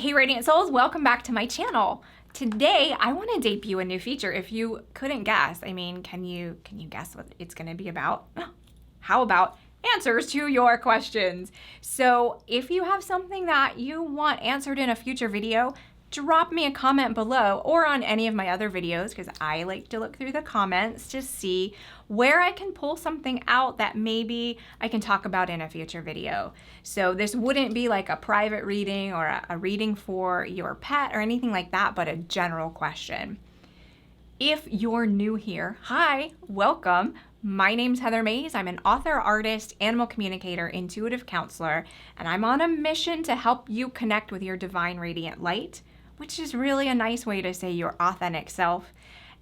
Hey Radiant Souls, welcome back to my channel. Today I want to debut a new feature. If you couldn't guess, I mean, can you guess what it's going to be about? How about answers to your questions? So if you have something that you want answered in a future video, drop me a comment below or on any of my other videos, because I like to look through the comments to see where I can pull something out that maybe I can talk about in a future video. So this wouldn't be like a private reading or a reading for your pet or anything like that, but a general question. If you're new here, hi, welcome. My name's Heather Mays. I'm an author, artist, animal communicator, intuitive counselor, and I'm on a mission to help you connect with your divine radiant light, which is really a nice way to say your authentic self,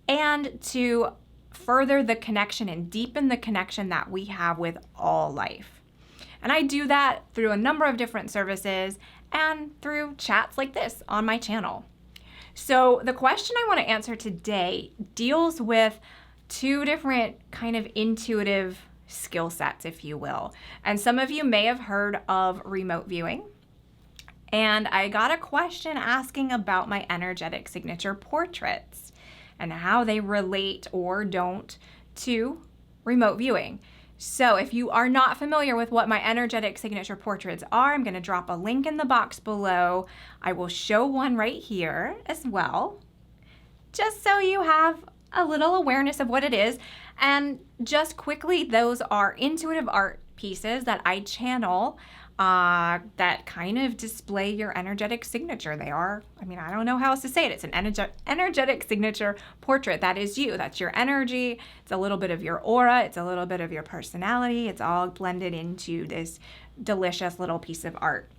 and to further the connection and deepen the connection that we have with all life. And I do that through a number of different services and through chats like this on my channel. So the question I want to answer today deals with two different kind of intuitive skill sets, if you will. And some of you may have heard of remote viewing. And I got a question asking about my energetic signature portraits and how they relate or don't to remote viewing. So if you are not familiar with what my energetic signature portraits are, I'm going to drop a link in the box below. I will show one right here as well, just so you have a little awareness of what it is. And just quickly, those are intuitive art pieces that I channel that kind of display your energetic signature. They are, I mean, I don't know how else to say it. It's an energetic signature portrait. That is you. That's your energy. It's a little bit of your aura. It's a little bit of your personality. It's all blended into this delicious little piece of art.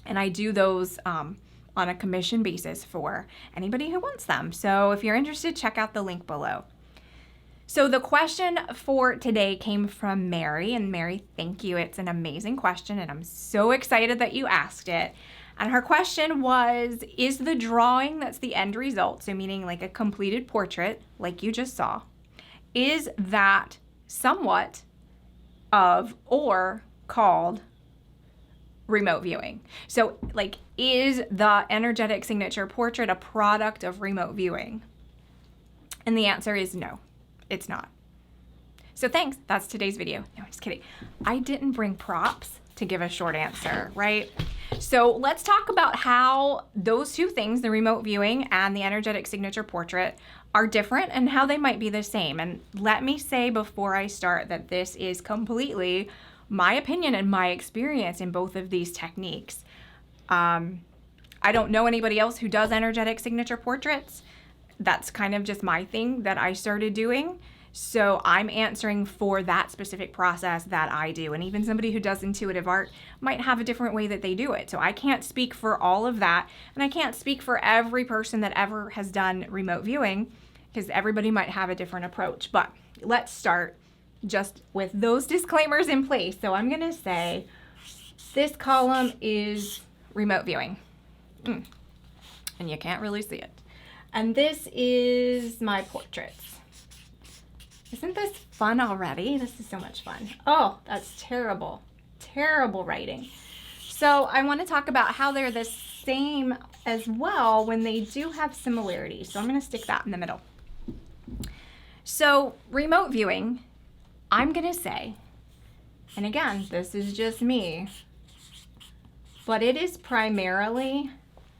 And I do those on a commission basis for anybody who wants them. So if you're interested, check out the link below. So the question for today came from Mary, and Mary, thank you. It's an amazing question, and I'm so excited that you asked it. And her question was, is the drawing that's the end result, so meaning like a completed portrait, like you just saw, is that somewhat of or called remote viewing? So like, is the energetic signature portrait a product of remote viewing? And the answer is no. It's not. So thanks, that's today's video. No, I'm just kidding. I didn't bring props to give a short answer, right? So let's talk about how those two things, the remote viewing and the energetic signature portrait, are different and how they might be the same. And let me say before I start that this is completely my opinion and my experience in both of these techniques. I don't know anybody else who does energetic signature portraits. That's kind of just my thing that I started doing. So I'm answering for that specific process that I do. And even somebody who does intuitive art might have a different way that they do it. So I can't speak for all of that. And I can't speak for every person that ever has done remote viewing, because everybody might have a different approach. But let's start just with those disclaimers in place. So I'm going to say this column is remote viewing. And you can't really see it. And this is my portraits. Isn't this fun already? This is so much fun. Oh, that's terrible. Terrible writing. So I want to talk about how they're the same as well when they do have similarities. So I'm going to stick that in the middle. So remote viewing, I'm going to say, and again, this is just me, but it is primarily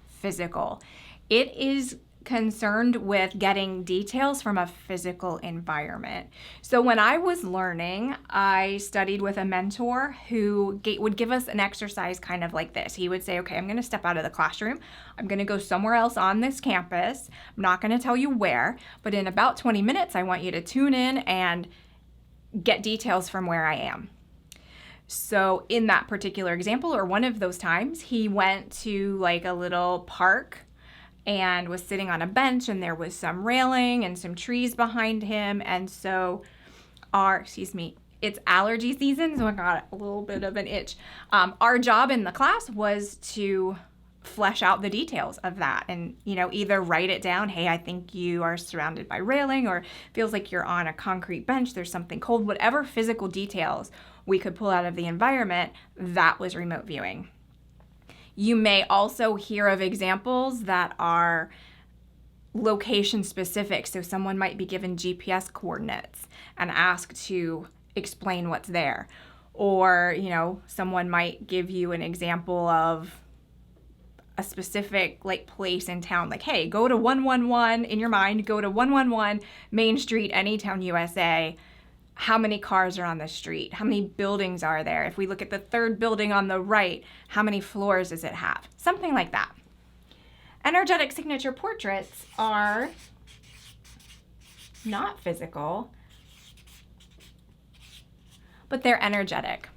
physical. It is concerned with getting details from a physical environment. So when I was learning, I studied with a mentor who would give us an exercise kind of like this. He would say, okay, I'm going to step out of the classroom. I'm going to go somewhere else on this campus. I'm not going to tell you where, but in about 20 minutes, I want you to tune in and get details from where I am. So in that particular example, or one of those times, he went to like a little park and was sitting on a bench, and there was some railing and some trees behind him. And so it's allergy season, so I got a little bit of an itch. Our job in the class was to flesh out the details of that and, either write it down. Hey, I think you are surrounded by railing, or feels like you're on a concrete bench. There's something cold, whatever physical details we could pull out of the environment. That was remote viewing. You may also hear of examples that are location specific. So someone might be given GPS coordinates and asked to explain what's there. Or, someone might give you an example of a specific place in town, like, hey, go to 111 in your mind, go to 111 Main Street, Anytown, USA. How many cars are on the street? How many buildings are there? If we look at the third building on the right, how many floors does it have? Something like that. Energetic signature portraits are not physical, but they're energetic.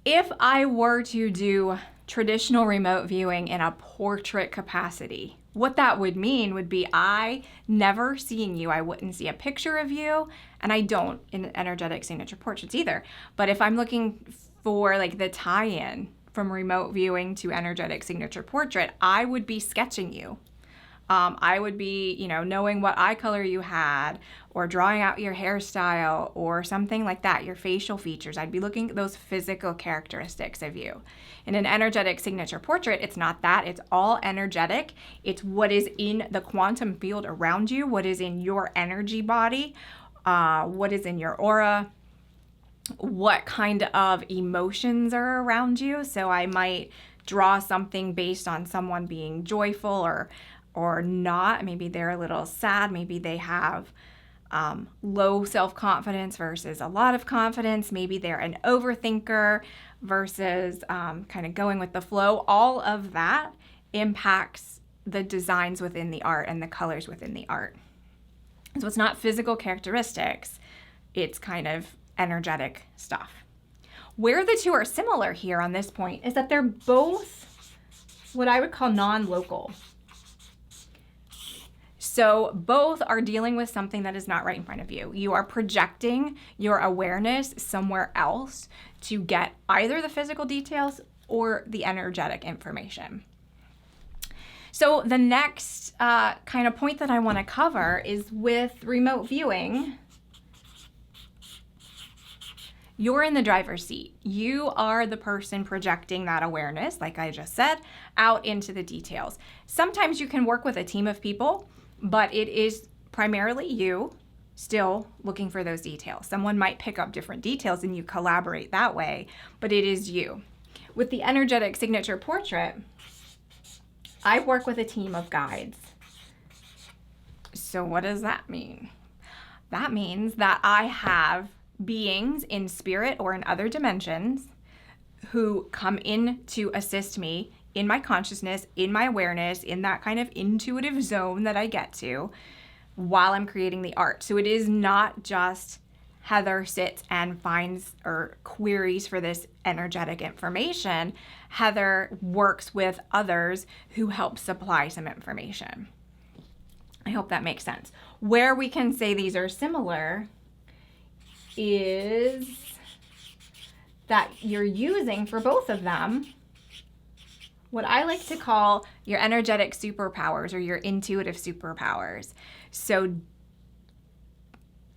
If I were to do traditional remote viewing in a portrait capacity, what that would mean would be I never seeing you, I wouldn't see a picture of you, and I don't in energetic signature portraits either. But if I'm looking for the tie-in from remote viewing to energetic signature portrait, I would be sketching you. I would be, knowing what eye color you had, or drawing out your hairstyle or something like that, your facial features. I'd be looking at those physical characteristics of you. In an energetic signature portrait, it's not that. It's all energetic. It's what is in the quantum field around you, what is in your energy body, what is in your aura, what kind of emotions are around you. So I might draw something based on someone being joyful or not. Maybe they're a little sad. Maybe they have low self-confidence versus a lot of confidence. Maybe they're an overthinker versus kind of going with the flow. All of that impacts the designs within the art and the colors within the art. So it's not physical characteristics. It's kind of energetic stuff. Where the two are similar here on this point is that they're both what I would call non-local. So both are dealing with something that is not right in front of you. You are projecting your awareness somewhere else to get either the physical details or the energetic information. So the next kind of point that I want to cover is with remote viewing. You're in the driver's seat. You are the person projecting that awareness, like I just said, out into the details. Sometimes you can work with a team of people, but it is primarily you still looking for those details. Someone might pick up different details and you collaborate that way, but it is you. With the energetic signature portrait, I work with a team of guides. So what does that mean? That means that I have beings in spirit or in other dimensions who come in to assist me in my consciousness, in my awareness, in that kind of intuitive zone that I get to while I'm creating the art. So it is not just Heather sits and finds or queries for this energetic information. Heather works with others who help supply some information. I hope that makes sense. Where we can say these are similar is that you're using for both of them what I like to call your energetic superpowers or your intuitive superpowers. So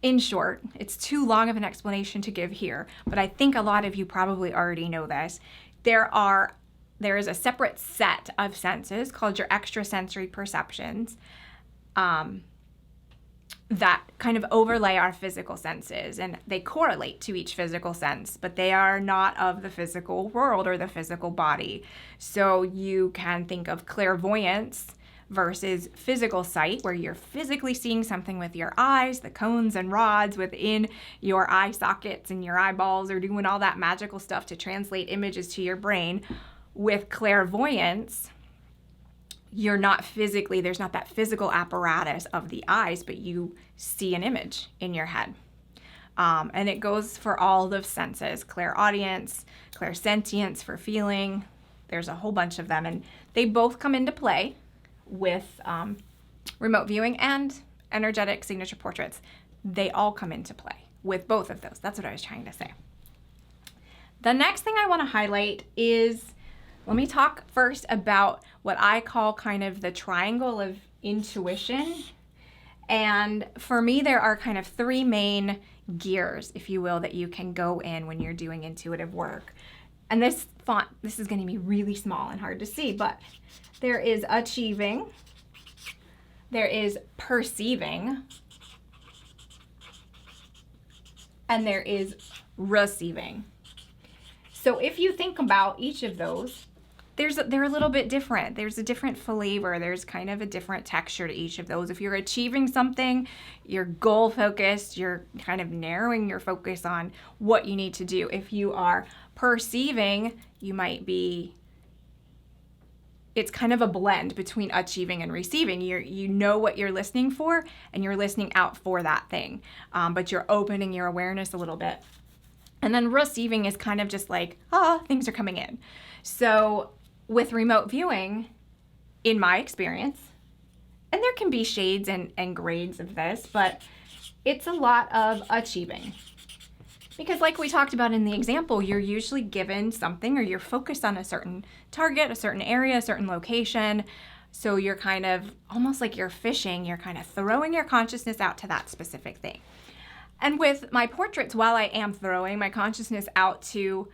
in short, it's too long of an explanation to give here, but I think a lot of you probably already know this. There is a separate set of senses called your extrasensory perceptions that kind of overlay our physical senses, and they correlate to each physical sense, but they are not of the physical world or the physical body. So you can think of clairvoyance versus physical sight, where you're physically seeing something with your eyes, the cones and rods within your eye sockets and your eyeballs are doing all that magical stuff to translate images to your brain. With clairvoyance, you're not physically, there's not that physical apparatus of the eyes, but you see an image in your head. And it goes for all the senses, clairaudience, clairsentience for feeling. There's a whole bunch of them, and they both come into play with remote viewing and energetic signature portraits. They all come into play with both of those. That's what I was trying to say. The next thing I want to highlight is, let me talk first about what I call kind of the triangle of intuition. And for me, there are kind of three main gears, if you will, that you can go in when you're doing intuitive work. and this font, this is going to be really small and hard to see, but there is achieving, there is perceiving, and there is receiving. So if you think about each of those, they're a little bit different. There's a different flavor. There's kind of a different texture to each of those. If you're achieving something, you're goal focused, you're kind of narrowing your focus on what you need to do. If you are perceiving, you might be, it's kind of a blend between achieving and receiving. You know what you're listening for, and you're listening out for that thing, but you're opening your awareness a little bit. And then receiving is kind of just like, things are coming in. So with remote viewing, in my experience, and there can be shades and grades of this, but it's a lot of achieving. Because like we talked about in the example, you're usually given something, or you're focused on a certain target, a certain area, a certain location. So you're kind of almost like you're fishing, you're kind of throwing your consciousness out to that specific thing. And with my portraits, while I am throwing my consciousness out to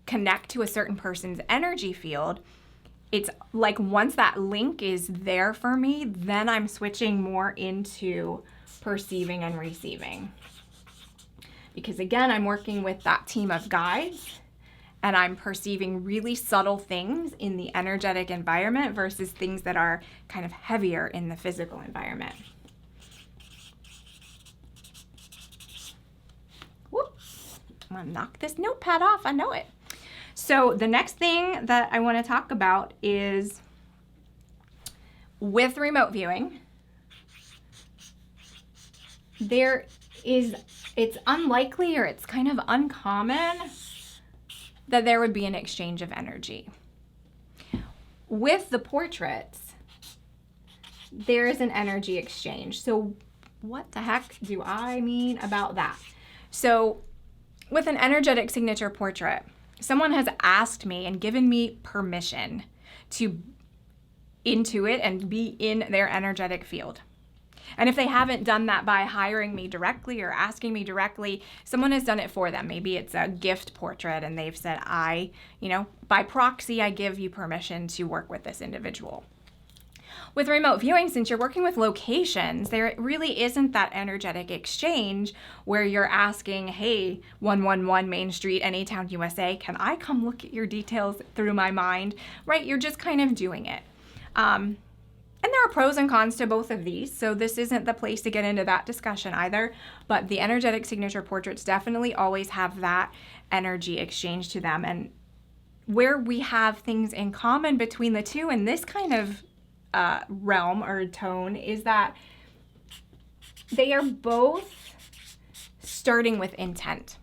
connect to a certain person's energy field, it's like once that link is there for me, then I'm switching more into perceiving and receiving. Because again, I'm working with that team of guides, and I'm perceiving really subtle things in the energetic environment versus things that are kind of heavier in the physical environment. Whoops, I'm gonna knock this notepad off, I know it. So the next thing that I want to talk about is with remote viewing, it's unlikely, or it's kind of uncommon that there would be an exchange of energy. With the portraits, there is an energy exchange. So what the heck do I mean about that? So with an energetic signature portrait, someone has asked me and given me permission to intuit and be in their energetic field. And if they haven't done that by hiring me directly or asking me directly, someone has done it for them. Maybe it's a gift portrait and they've said, by proxy, I give you permission to work with this individual. With remote viewing, since you're working with locations, there really isn't that energetic exchange where you're asking, hey, 111 Main Street, Anytown, USA, can I come look at your details through my mind, right? You're just kind of doing it. And there are pros and cons to both of these, so this isn't the place to get into that discussion either, but the energetic signature portraits definitely always have that energy exchange to them. And where we have things in common between the two in this kind of realm or tone is that they are both starting with intent.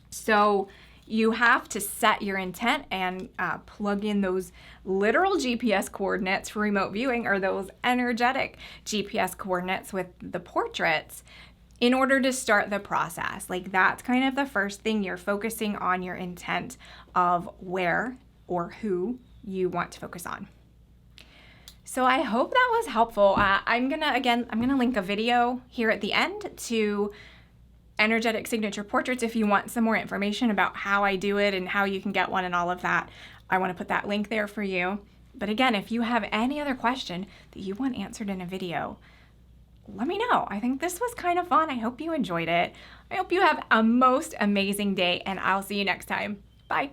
So you have to set your intent and plug in those literal GPS coordinates for remote viewing, or those energetic GPS coordinates with the portraits, in order to start the process. Like, that's kind of the first thing. You're focusing on your intent of where or who you want to focus on. So I hope that was helpful. I'm gonna link a video here at the end to energetic signature portraits if you want some more information about how I do it and how you can get one and all of that. I want to put that link there for you. But again, if you have any other question that you want answered in a video, let me know. I think this was kind of fun. I hope you enjoyed it. I hope you have a most amazing day, and I'll see you next time. Bye.